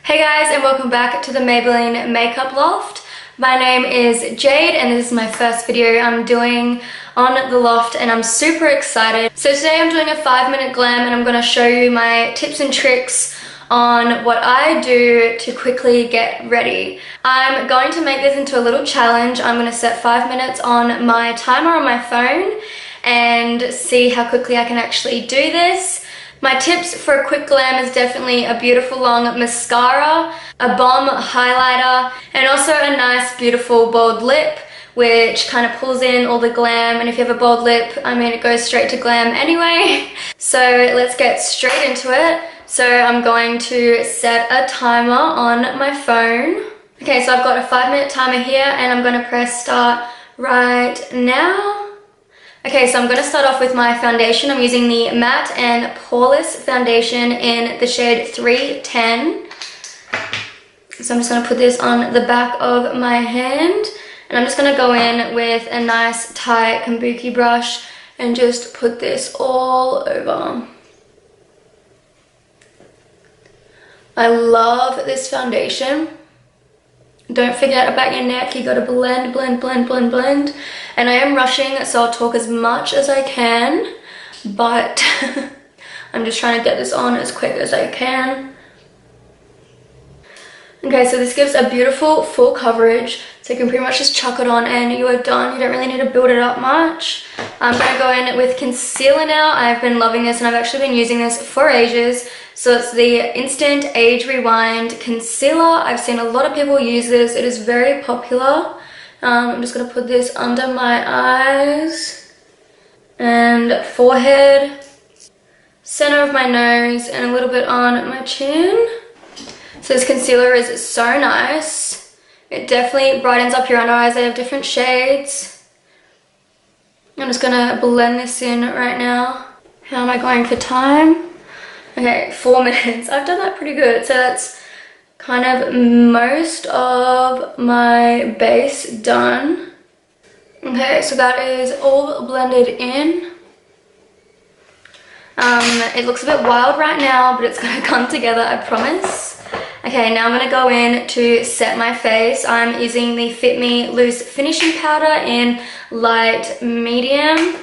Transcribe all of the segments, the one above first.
Hey guys, and welcome back to the Maybelline Makeup Loft. My name is Jade and this is my first video I'm doing on the Loft and I'm super excited. So today I'm doing a 5-minute glam and I'm going to show you my tips and tricks on what I do to quickly get ready. I'm going to make this into a little challenge. I'm going to set 5 minutes on my timer on my phone and see how quickly I can actually do this. My tips for a quick glam is definitely a beautiful long mascara, a bomb highlighter, and also a nice beautiful bold lip, which kind of pulls in all the glam. And if you have a bold lip, I mean, it goes straight to glam anyway. So let's get straight into it. So I'm going to set a timer on my phone. Okay, so I've got a 5-minute timer here and I'm going to press start right now. Okay, so I'm going to start off with my foundation. I'm using the Matte and Poreless foundation in the shade 310. So I'm just going to put this on the back of my hand. And I'm just going to go in with a nice tight kabuki brush and just put this all over. I love this foundation. Don't forget about your neck. You got to blend, blend, blend, blend, blend. And I am rushing, so I'll talk as much as I can, but I'm just trying to get this on as quick as I can. Okay, so this gives a beautiful full coverage, so you can pretty much just chuck it on and you are done. You don't really need to build it up much. I'm going to go in with concealer now. I've been loving this and I've actually been using this for ages. So it's the Instant Age Rewind Concealer. I've seen a lot of people use this. It is very popular. I'm just going to put this under my eyes and forehead, center of my nose, and a little bit on my chin. So this concealer is so nice. It definitely brightens up your under eyes. They have different shades. I'm just going to blend this in right now. How am I going for time? Okay, 4 minutes. I've done that pretty good. So that's kind of most of my base done. Okay, so that is all blended in. It looks a bit wild right now, but it's going to come together, I promise. Okay, now I'm going to go in to set my face. I'm using the Fit Me Loose Finishing Powder in light medium.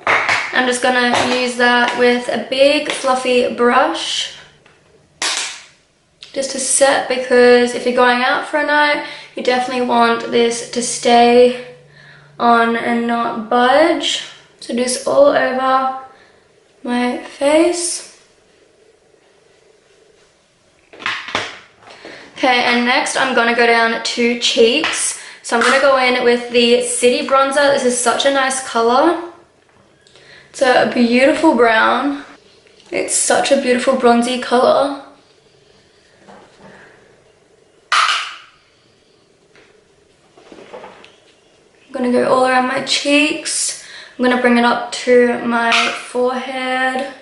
I'm just going to use that with a big fluffy brush just to set, because if you're going out for a night, you definitely want this to stay on and not budge. So just all over my face. Okay, and next I'm going to go down to cheeks. So I'm going to go in with the City Bronzer. This is such a nice color. It's a beautiful brown. It's such a beautiful bronzy color. I'm going to go all around my cheeks. I'm going to bring it up to my forehead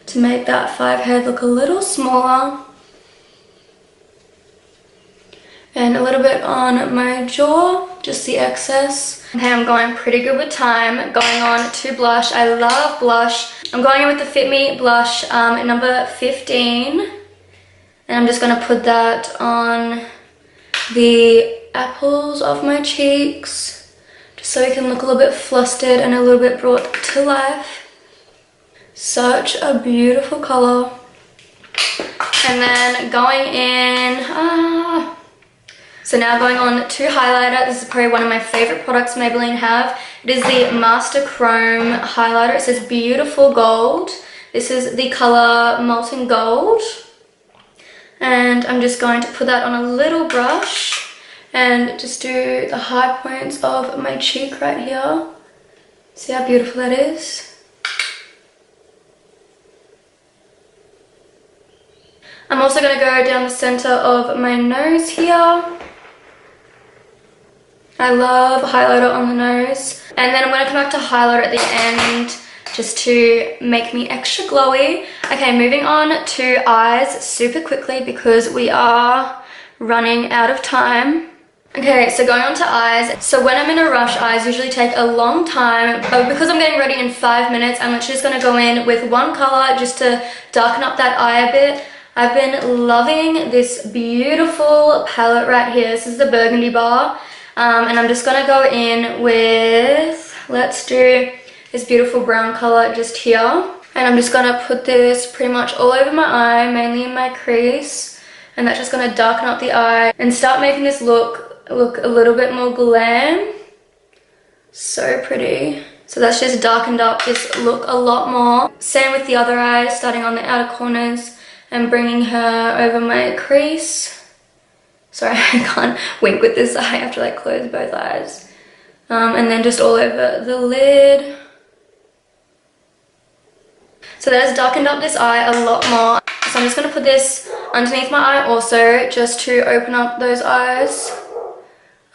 to make that 5 head look a little smaller. And a little bit on my jaw, just the excess. Okay, I'm going pretty good with time. Going on to blush. I love blush. I'm going in with the Fit Me blush number 15. And I'm just going to put that on the apples of my cheeks, just so it can look a little bit flustered and a little bit brought to life. Such a beautiful color. And then going in, so now going on to highlighter. This is probably one of my favorite products Maybelline have. It is the Master Chrome highlighter. It says beautiful gold. This is the color Molten Gold. And I'm just going to put that on a little brush and just do the high points of my cheek right here. See how beautiful that is? I'm also going to go down the center of my nose here. I love highlighter on the nose. And then I'm going to come back to highlighter at the end just to make me extra glowy. Okay, moving on to eyes super quickly because we are running out of time. Okay, so going on to eyes. So when I'm in a rush, eyes usually take a long time, but because I'm getting ready in 5 minutes, I'm literally just gonna go in with one color just to darken up that eye a bit. I've been loving this beautiful palette right here. This is the Burgundy Bar. And I'm just gonna go in with, let's do this beautiful brown color just here. And I'm just gonna put this pretty much all over my eye, mainly in my crease. And that's just gonna darken up the eye and start making this look a little bit more glam. So pretty. So that's just darkened up this look a lot more. Same with the other eye, starting on the outer corners and bringing her over my crease. Sorry, I can't wink with this eye. I have to like close both eyes. And then just all over the lid. So that has darkened up this eye a lot more. So I'm just going to put this underneath my eye also, just to open up those eyes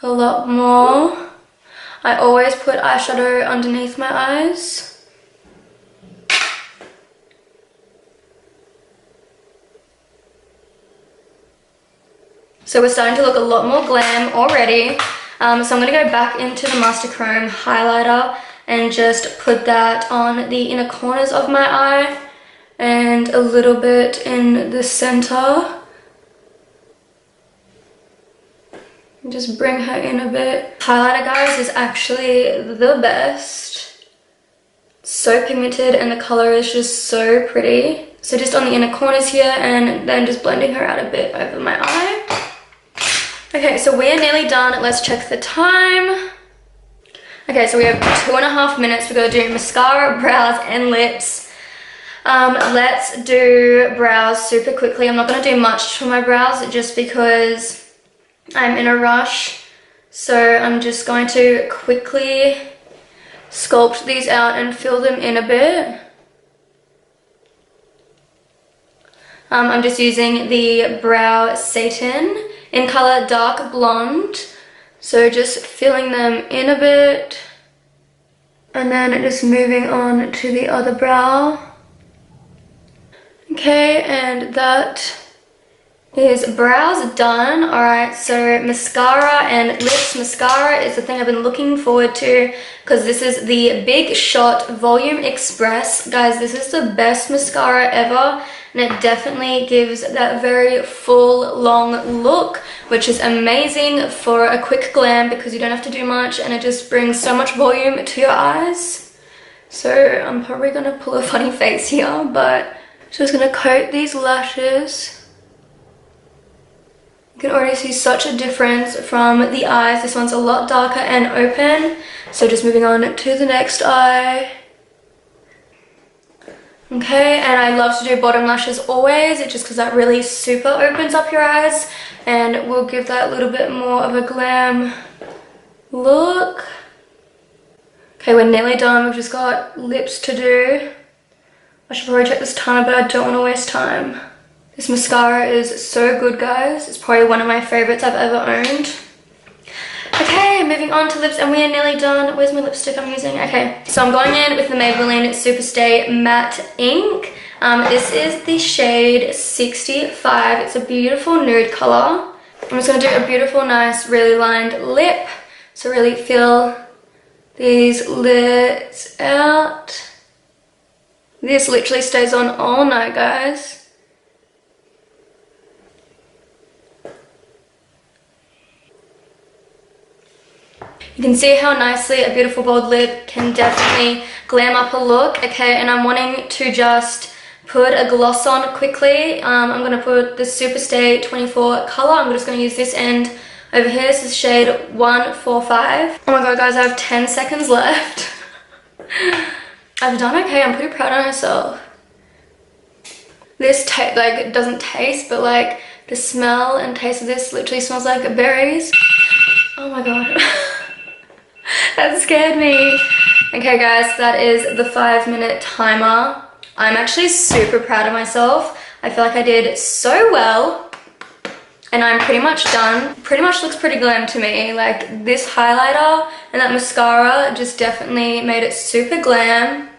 a lot more. I always put eyeshadow underneath my eyes. So we're starting to look a lot more glam already. So I'm going to go back into the Master Chrome highlighter and just put that on the inner corners of my eye and a little bit in the center. Just bring her in a bit. Highlighter, guys, is actually the best. So pigmented and the color is just so pretty. So just on the inner corners here and then just blending her out a bit over my eye. Okay, so we are nearly done. Let's check the time. Okay, so we have 2.5 minutes. We're gonna do mascara, brows, and lips. Let's do brows super quickly. I'm not gonna do much for my brows just because I'm in a rush. So I'm just going to quickly sculpt these out and fill them in a bit. I'm just using the Brow Satan in color Dark Blonde. So just filling them in a bit. And then just moving on to the other brow. Okay, and that is brows done. Alright, so mascara and lips. Mascara is the thing I've been looking forward to because this is the Big Shot Volume Express. Guys, this is the best mascara ever and it definitely gives that very full, long look, which is amazing for a quick glam because you don't have to do much and it just brings so much volume to your eyes. So I'm probably going to pull a funny face here, but just going to coat these lashes. You can already see such a difference from the eyes. This one's a lot darker and open. So just moving on to the next eye. Okay, and I love to do bottom lashes always, just because that really super opens up your eyes and will give that little bit more of a glam look. Okay, we're nearly done. We've just got lips to do. I should probably check this timer, but I don't want to waste time. This mascara is so good, guys. It's probably one of my favorites I've ever owned. Okay, moving on to lips, and we are nearly done. Where's my lipstick I'm using? Okay, so I'm going in with the Maybelline Superstay Matte Ink. This is the shade 65. It's a beautiful nude color. I'm just going to do a beautiful, nice, really lined lip. So really fill these lids out. This literally stays on all night, guys. You can see how nicely a beautiful bold lip can definitely glam up a look. Okay, and I'm wanting to just put a gloss on quickly. I'm going to put the Superstay 24 color. I'm just going to use this end over here. This is shade 145. Oh my god, guys, I have 10 seconds left. I've done okay. I'm pretty proud of myself. This like doesn't taste, but like the smell and taste of this literally smells like berries. Oh my god. That scared me. Okay guys, that is the 5-minute timer. I'm actually super proud of myself. I feel like I did so well. And I'm pretty much done. Pretty much looks pretty glam to me. Like this highlighter and that mascara just definitely made it super glam.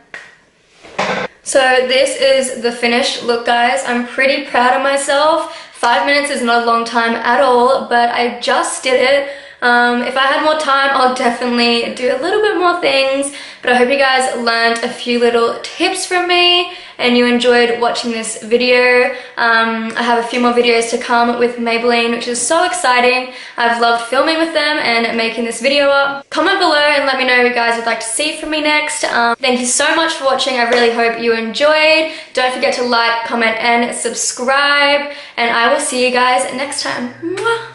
So this is the finished look, guys. I'm pretty proud of myself. 5 minutes is not a long time at all, but I just did it. If I had more time, I'll definitely do a little bit more things, but I hope you guys learned a few little tips from me and you enjoyed watching this video. I have a few more videos to come with Maybelline, which is so exciting. I've loved filming with them and making this video up. Comment below and let me know what you guys would like to see from me next. Thank you so much for watching. I really hope you enjoyed. Don't forget to like, comment, and subscribe, and I will see you guys next time. Mwah!